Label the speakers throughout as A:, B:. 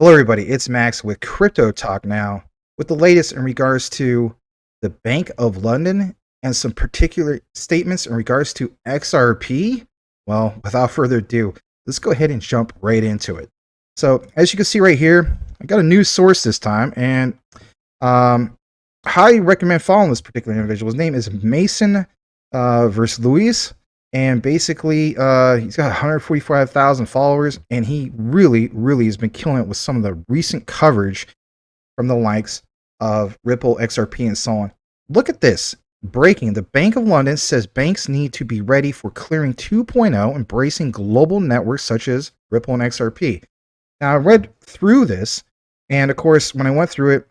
A: Hello, everybody. It's Max with Crypto Talk now, with the latest in regards to the Bank of London and some particular statements in regards to XRP. Well, without further ado, let's go ahead and jump right into it. So, as you can see right here, I got a news source this time, and highly recommend following this particular individual. His name is Mason versus Louise. And basically, he's got 145,000 followers, and he really has been killing it with some of the recent coverage from the likes of Ripple, XRP, and so on. Look at this. Breaking. The Bank of London says banks need to be ready for clearing 2.0, embracing global networks such as Ripple and XRP. Now, I read through this, and of course, when I went through it,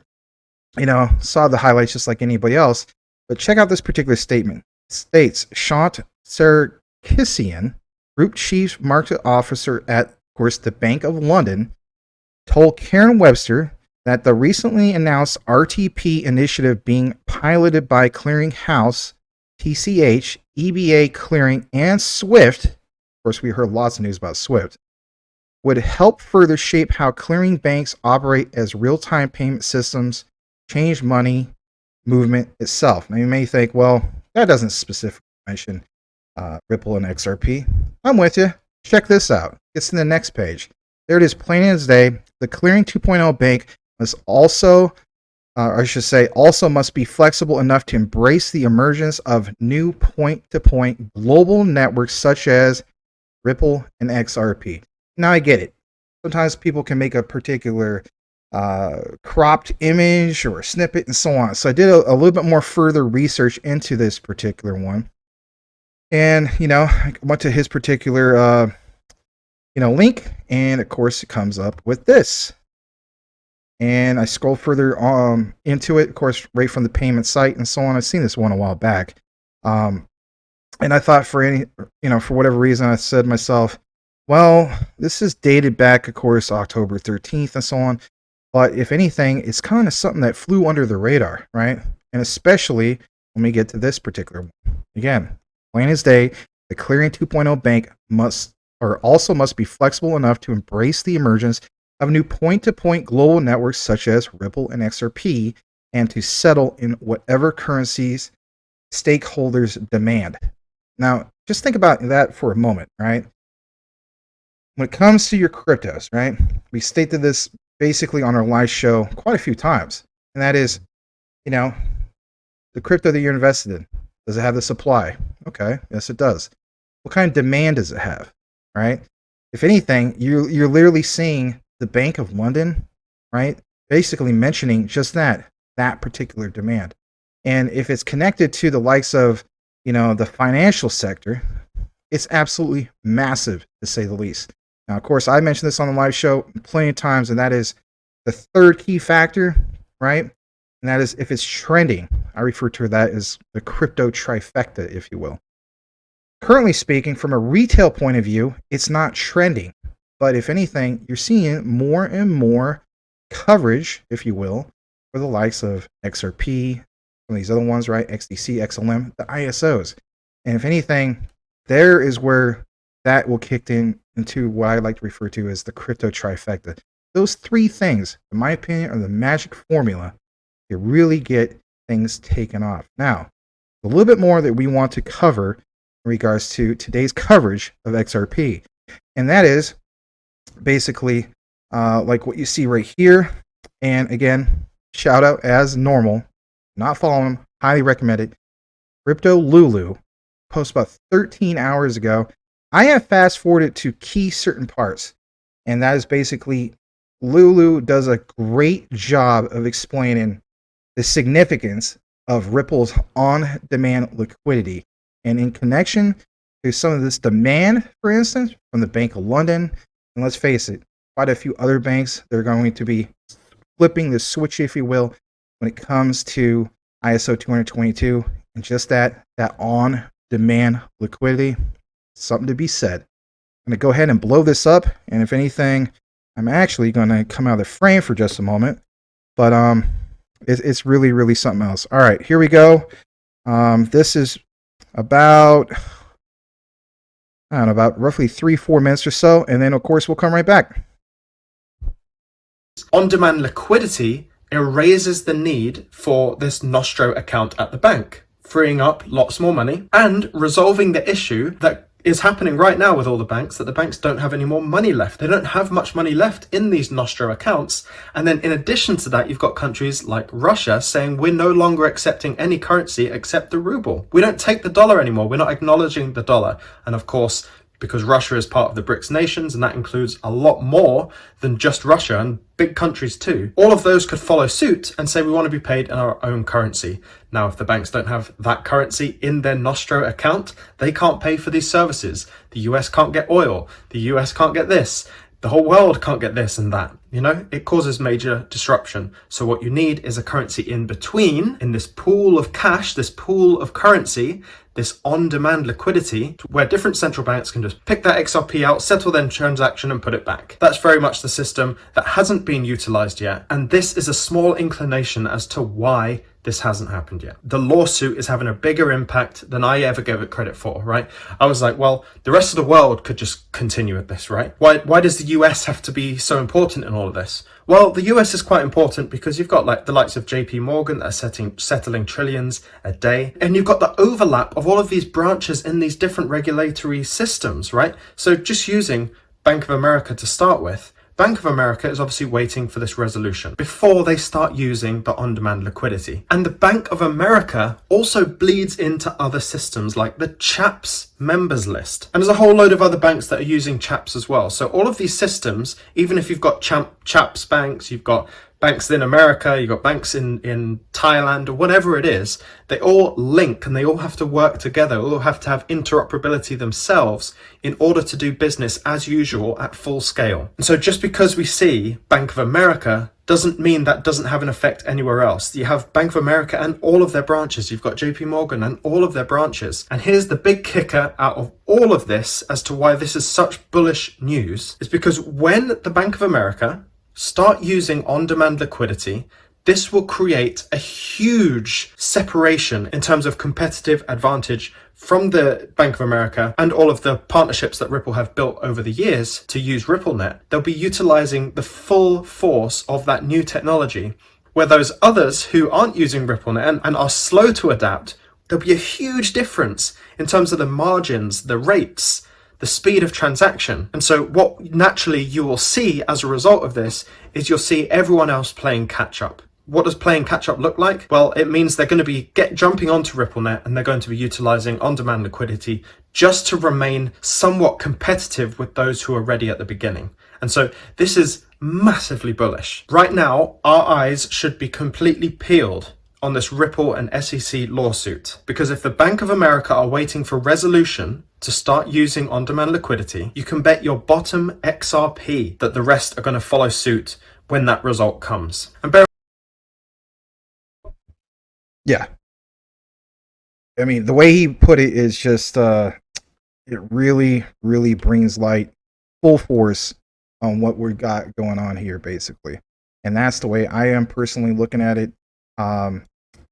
A: saw the highlights just like anybody else. But check out this particular statement. It states, Shant Sarkisian, Group Chief Market Officer at, of course, the Bank of London, told Karen Webster that the recently announced RTP initiative being piloted by Clearing House, TCH, EBA Clearing, and SWIFT, of course we heard lots of news about SWIFT, would help further shape how clearing banks operate as real-time payment systems, change money movement itself. Now you may think, well, that doesn't specifically mention Ripple and XRP. I'm with you. Check this out. It's in the next page. There it is, plain as day. The Clearing 2.0 bank must also must be flexible enough to embrace the emergence of new point-to-point global networks such as Ripple and XRP. Now I get it. Sometimes people can make a particular cropped image or a snippet and so on. So I did a little bit more further research into this particular one. And, I went to his particular, link, and of course it comes up with this. And I scroll further into it, of course, right from the payment site and so on. I've seen this one a while back. And I thought for whatever reason, I said to myself, well, this is dated back, of course, October 13th and so on. But if anything, it's kind of something that flew under the radar, right? And especially when we get to this particular one. Again, plain as day, the Clearing 2.0 bank must be flexible enough to embrace the emergence of new point-to-point global networks such as Ripple and XRP, and to settle in whatever currencies stakeholders demand. Now, just think about that for a moment, right? When it comes to your cryptos, right? We stated this basically on our live show quite a few times, and that is, the crypto that you're invested in, does it have the supply? Okay, yes it does. What kind of demand does it have, right? If anything, you're literally seeing the Bank of London, right, basically mentioning just that particular demand. And if it's connected to the likes of, the financial sector, it's absolutely massive, to say the least. Now, of course, I mentioned this on the live show plenty of times, and that is the third key factor, right? And that is if it's trending. I refer to that as the crypto trifecta, if you will. Currently speaking, from a retail point of view, it's not trending. But if anything, you're seeing more and more coverage, if you will, for the likes of XRP, some of these other ones, right? XDC, XLM, the ISOs. And if anything, there is where that will kick into what I like to refer to as the crypto trifecta. Those three things, in my opinion, are the magic formula to really get things taken off. Now, a little bit more that we want to cover in regards to today's coverage of XRP. And that is basically like what you see right here. And again, shout out as normal, not following him, highly recommend it. Crypto Lulu posted about 13 hours ago. I have fast forwarded to key certain parts, and that is basically Lulu does a great job of explaining the significance of Ripple's on-demand liquidity, and in connection to some of this demand, for instance, from the Bank of London, and let's face it, quite a few other banks, they're going to be flipping the switch, if you will, when it comes to ISO 222, and just that on-demand liquidity. Something to be said. I'm going to go ahead and blow this up, and if anything, I'm actually going to come out of the frame for just a moment, but it's really something else. All right, here we go. This is about, I don't know, about roughly 3-4 minutes or so, and then of course we'll come right back.
B: On-demand liquidity erases the need for this Nostro account at the bank, freeing up lots more money and resolving the issue that is happening right now with all the banks, that the banks don't have any more money left. They don't have much money left in these Nostro accounts. And then in addition to that, you've got countries like Russia saying we're no longer accepting any currency except the ruble. We don't take the dollar anymore. We're not acknowledging the dollar. And of course, because Russia is part of the BRICS nations, and that includes a lot more than just Russia and big countries too. All of those could follow suit and say we want to be paid in our own currency. Now, if the banks don't have that currency in their Nostro account, they can't pay for these services. The US can't get oil. The US can't get this. The whole world can't get this and that. You know, it causes major disruption. So what you need is a currency in between, in this pool of cash, this pool of currency, this on-demand liquidity, where different central banks can just pick that XRP out, settle their transaction and put it back. That's very much the system that hasn't been utilized yet. And this is a small inclination as to why this hasn't happened yet. The lawsuit is having a bigger impact than I ever gave it credit for, right? I was like, well, the rest of the world could just continue with this, right? Why does the US have to be so important in all of this? Well, the US is quite important because you've got like the likes of JP Morgan that are settling trillions a day. And you've got the overlap of all of these branches in these different regulatory systems, right? So just using Bank of America to start with, Bank of America is obviously waiting for this resolution before they start using the on-demand liquidity. And the Bank of America also bleeds into other systems like the CHAPS members list. And there's a whole load of other banks that are using CHAPS as well. So all of these systems, even if you've got CHAPS banks, you've got banks in America, you've got banks in Thailand or whatever it is, they all link and they all have to work together, all have to have interoperability themselves in order to do business as usual at full scale. And so just because we see Bank of America doesn't mean that doesn't have an effect anywhere else. You have Bank of America and all of their branches. You've got JP Morgan and all of their branches. And here's the big kicker out of all of this as to why this is such bullish news, is because when the Bank of America start using on-demand liquidity, this will create a huge separation in terms of competitive advantage from the Bank of America and all of the partnerships that Ripple have built over the years to use RippleNet. They'll be utilizing the full force of that new technology, where those others who aren't using RippleNet and are slow to adapt, there'll be a huge difference in terms of the margins, the rates, the speed of transaction. And so what naturally you will see as a result of this is you'll see everyone else playing catch up. What does playing catch up look like? Well, it means they're going to be jumping onto RippleNet and they're going to be utilizing on-demand liquidity just to remain somewhat competitive with those who are ready at the beginning. And so this is massively bullish. Right now, our eyes should be completely peeled on this Ripple and SEC lawsuit, because if the Bank of America are waiting for resolution to start using on-demand liquidity, you can bet your bottom XRP that the rest are going to follow suit when that result comes. And
A: yeah, I mean, the way he put it is just it really brings light, full force on what we got going on here, basically. And that's the way I am personally looking at it.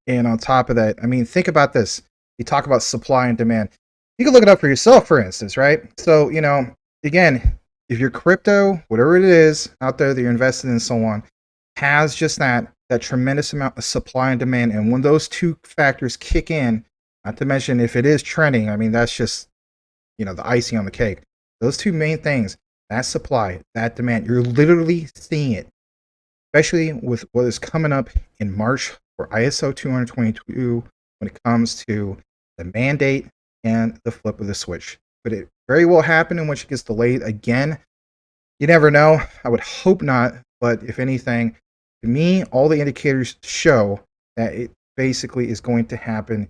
A: And on top of that, I mean, think about this. You talk about supply and demand. You can look it up for yourself, for instance, right? So, you know, again, if your crypto, whatever it is out there that you're invested in and so on, has just that tremendous amount of supply and demand. And when those two factors kick in, not to mention if it is trending, I mean, that's just, you know, the icing on the cake. Those two main things, that supply, that demand, you're literally seeing it, especially with what is coming up in March for ISO 222 when it comes to the mandate and the flip of the switch. But it very well happen in which it gets delayed again. You never know. I would hope not. But if anything, to me, all the indicators show that it basically is going to happen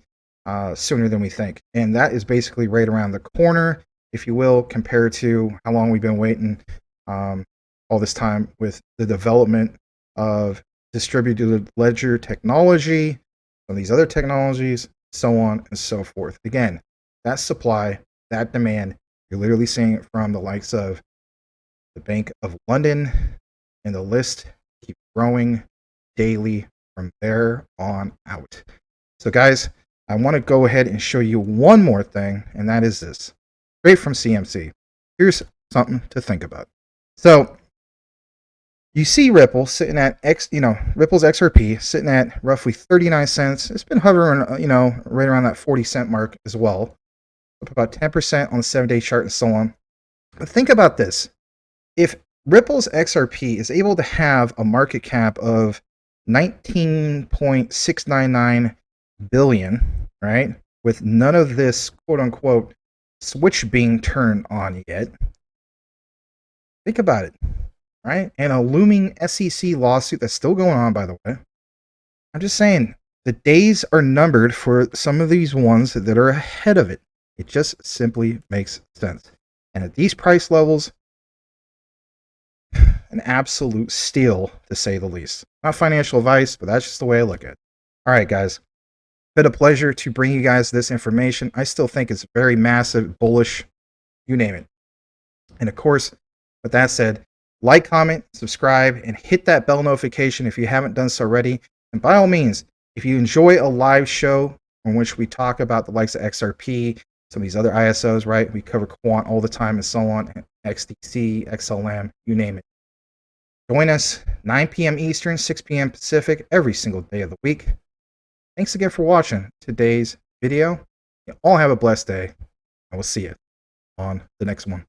A: sooner than we think. And that is basically right around the corner, if you will, compared to how long we've been waiting all this time with the development of distributed ledger technology, some of these other technologies, so on and so forth. Again, that supply, that demand, you're literally seeing it from the likes of the Bank of London, and the list keeps growing daily from there on out. So guys, I want to go ahead and show you one more thing, and that is this. Straight from CMC. Here's something to think about. So You see Ripple sitting at Ripple's XRP sitting at roughly 39 cents. It's been hovering, right around that 40-cent mark as well, up about 10% on the 7-day chart and so on. But think about this. If Ripple's XRP is able to have a market cap of 19.699 billion, right, with none of this quote-unquote switch being turned on yet, think about it. Right? And a looming SEC lawsuit that's still going on, by the way. I'm just saying, the days are numbered for some of these ones that are ahead of it. It just simply makes sense. And at these price levels, an absolute steal, to say the least. Not financial advice, but that's just the way I look at it. All right, guys. Been a pleasure to bring you guys this information. I still think it's very massive, bullish, you name it. And of course, with that said, like, comment, subscribe, and hit that bell notification if you haven't done so already. And by all means, if you enjoy a live show in which we talk about the likes of XRP, some of these other ISOs, right? We cover quant all the time and so on, XDC, XLM, you name it. Join us 9 p.m. Eastern, 6 p.m. Pacific, every single day of the week. Thanks again for watching today's video. You all have a blessed day, and we'll see you on the next one.